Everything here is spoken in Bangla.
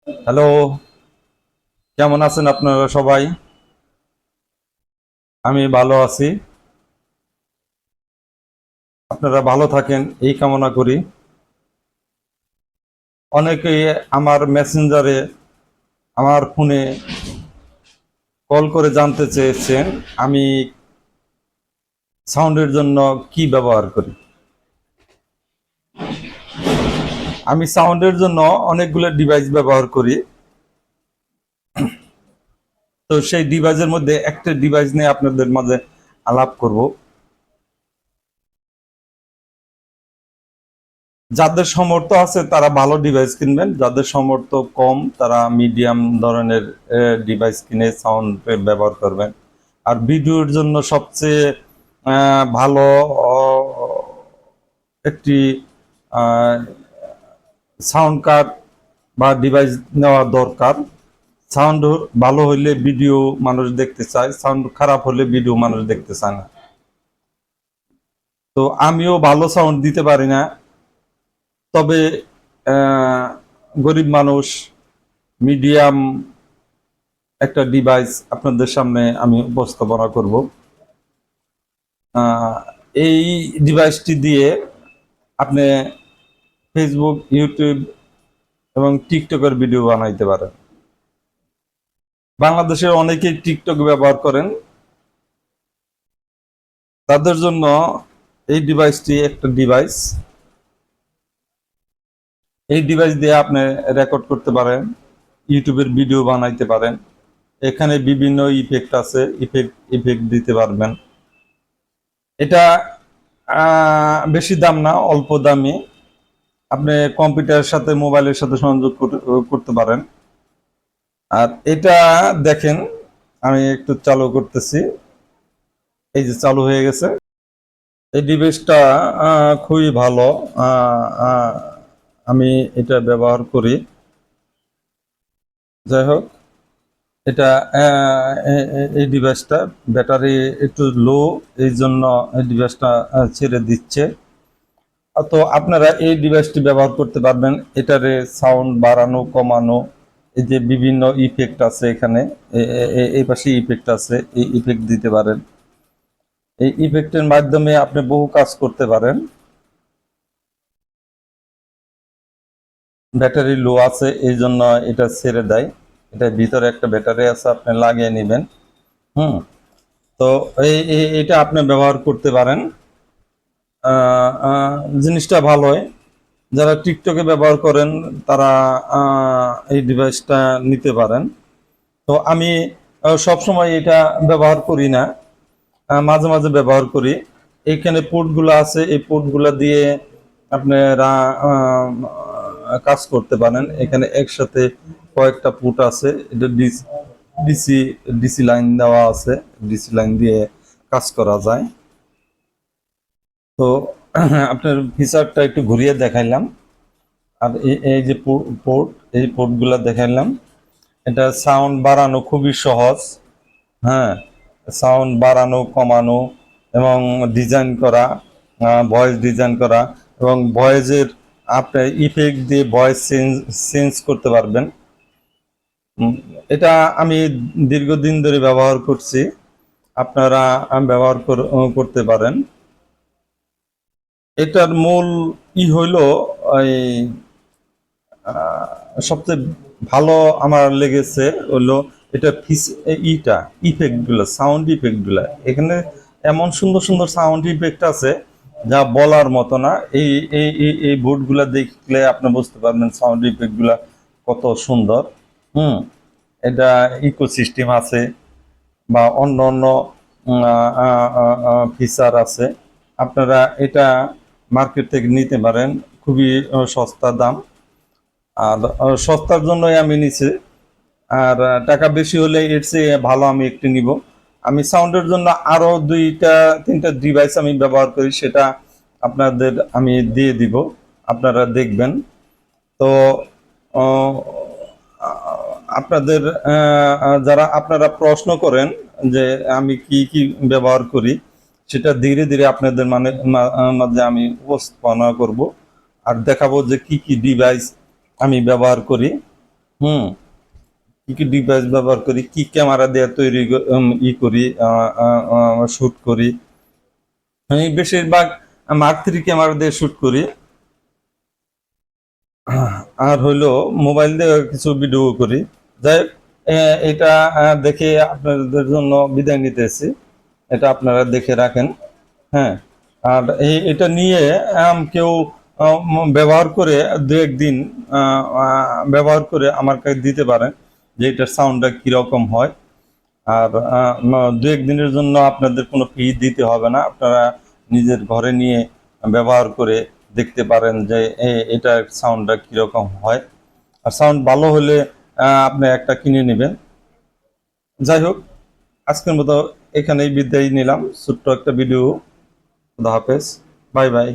হ্যালো, কেমন আছেন আপনারা সবাই? আমি ভালো আছি। আপনারা ভালো থাকেন এই কামনা করি। অনেকেই আমার মেসেঞ্জারে, আমার ফোনে কল করে জানতে চেয়েছেন আমি সাউন্ডের জন্য কি ব্যবহার করি। আমি সাউন্ডের জন্য অনেকগুলো ডিভাইস ব্যবহার করি। তো সেই ডিভাইসের মধ্যে একটা ডিভাইস নিয়ে আপনাদের মাঝে আলাপ করব। যাদের সামর্থ্য আছে তারা ভালো ডিভাইস কিনবেন, যাদের সামর্থ্য কম তারা মিডিয়াম ধরনের ডিভাইস কিনে সাউন্ড ব্যবহার করবেন। আর ভিডিওর জন্য সবচেয়ে ভালো একটি সাউন্ড কার্ড বা ডিভাইস নেওয়া দরকার। সাউন্ড ভালো হইলে ভিডিও মানুষ দেখতে চায়, সাউন্ড খারাপ হলে ভিডিও মানুষ দেখতে চায় না। তো আমিও ভালো সাউন্ড দিতে পারি না, তবে আহ, গরিব মানুষ মিডিয়াম একটা ডিভাইস আপনাদের সামনে আমি উপস্থাপনা করব। আহ, এই ডিভাইসটি দিয়ে আপনি ফেসবুক, ইউটিউব এবং টিকটকের ভিডিও বানাইতে পারেন। বাংলাদেশের অনেকেই টিকটক ব্যবহার করেন, তাদের জন্য এই ডিভাইসটি একটা ডিভাইস। এই ডিভাইস দিয়ে আপনি রেকর্ড করতে পারেন, ইউটিউবের ভিডিও বানাইতে পারেন। এখানে বিভিন্ন ইফেক্ট আছে, ইফেক্ট ইফেক্ট দিতে পারবেন। এটা বেশি দাম না, অল্প দামি। আপনি কম্পিউটারের সাথে মোবাইলের সাথে সংযোগ করতে পারেন। আর এটা দেখেন, আমি একটু চালু করতেছি। এই যে চালু হয়ে গেছে। এই ডিভাইসটা খুবই ভালো। আহ, আহ, আমি এটা ব্যবহার করি। যাই হোক, এটা এই ডিভাইসটা ব্যাটারি একটু লো, এই জন্য এই ডিভাইসটা ছেড়ে দিচ্ছে। তো আপনারা এই ডিভাইসটি ব্যবহার করতে পারবেন। এটারে সাউন্ড বাড়ানো কমানো, এই যে বিভিন্ন ইফেক্ট আছে এখানে, এই পাশে ইফেক্ট আছে, এই ইফেক্ট দিতে পারেন। এই ইফেক্টের মাধ্যমে আপনি বহু কাজ করতে পারেন। ব্যাটারি লো আছে এই জন্য এটা ছেড়ে দেয়। এটার ভিতরে একটা ব্যাটারি আছে, আপনি লাগিয়ে নেবেন। হুম। তো এটা আপনি ব্যবহার করতে পারেন। জিনিসটা ভালোই। যারা টিকটকে ব্যবহার করেন তারা এই ডিভাইসটা নিতে পারেন। তো আমি সব সময় এটা ব্যবহার করি না, মাঝে মাঝে ব্যবহার করি। এইখানে পোর্টগুলো আছে, এই পোর্টগুলো দিয়ে আপনারা কাজ করতে পারেন। এখানে একসাথে কয়েকটা পোর্ট আছে, এটা ডিসি ডিসি লাইন দেওয়া আছে, ডিসি লাইন দিয়ে কাজ করা যায়। তো আপনার ফিচারটা একটু ঘুরিয়ে দেখাইলাম। আর এই যে পোর্ট, এই পোর্টগুলো দেখাইলাম। এটা সাউন্ড বাড়ানো খুবই সহজ। হ্যাঁ, সাউন্ড বাড়ানো কমানো এবং ডিজাইন করা, ভয়েস ডিজাইন করা এবং ভয়েসের আপনি ইফেক্ট দিয়ে ভয়েস চেঞ্জ চেঞ্জ করতে পারবেন। এটা আমি দীর্ঘদিন ধরে ব্যবহার করছি, আপনারা ব্যবহার করতে পারেন। এটার মূল হইল ওই সবচেয়ে ভালো আমার লেগেছে হলো এটা ইটা ইফেক্টগুলো, সাউন্ড ইফেক্টগুলো। এখানে এমন সুন্দর সুন্দর সাউন্ড ইফেক্ট আছে যা বলার মতো না। এই এই এই বোর্ডগুলো দেখলে আপনি বুঝতে পারবেন সাউন্ড ইফেক্টগুলো কত সুন্দর। হুম। এটা ইকোসিস্টেম আছে বা অন্য অন্য ফিচার আছে। আপনারা এটা মার্কেট থেকে নিতে পারেন, খুবই সস্তা দাম। আর সস্তার জন্যই আমি নিছি। আর টাকা বেশি হলে এর চেয়ে ভালো আমি একটি নিব। আমি সাউন্ডের জন্য আরো দুইটা তিনটা ডিভাইস আমি ব্যবহার করি, সেটা আপনাদের আমি দিয়ে দিব, আপনারা দেখবেন। তো আহ, আপনাদের যারা আপনারা প্রশ্ন করেন যে আমি কি কি ব্যবহার করি, সেটা ধীরে ধীরে আপনাদের মাঝে আমি উপস্থাপনা করব আর দেখাবো যে কি কি ডিভাইস আমি ব্যবহার করি। হুম, কি কি ডিভাইস ব্যবহার করি, কি ক্যামেরা দিয়ে তৈরি করি, শুট করি। আমি বেশিরভাগ মার্ক 3 ক্যামেরা দিয়ে শুট করি। আর হইলো মোবাইল দিয়ে কিছু ভিডিও করি। যাই হোক, এটা দেখে আপনাদের জন্য বিদায় নিতেছি। এটা আপনারা দেখে রাখেন। হ্যাঁ, আর এটা নিয়ে কেউ ব্যবহার করে দু একদিন ব্যবহার করে আমার কাছে দিতে পারেন যে এটার সাউন্ডটা কীরকম হয়। আর দু একদিনের জন্য আপনাদের কোনো ফি দিতে হবে না, আপনারা নিজের ঘরে নিয়ে ব্যবহার করে দেখতে পারেন যে এটার সাউন্ডটা কীরকম হয়। আর সাউন্ড ভালো হলে আপনি একটা কিনে নেবেন। যাই হোক, আজকের মতো এখানেই বিদায় নিলাম, ছোট্ট একটা ভিডিও। খুদা হাফেজ, বাই বাই।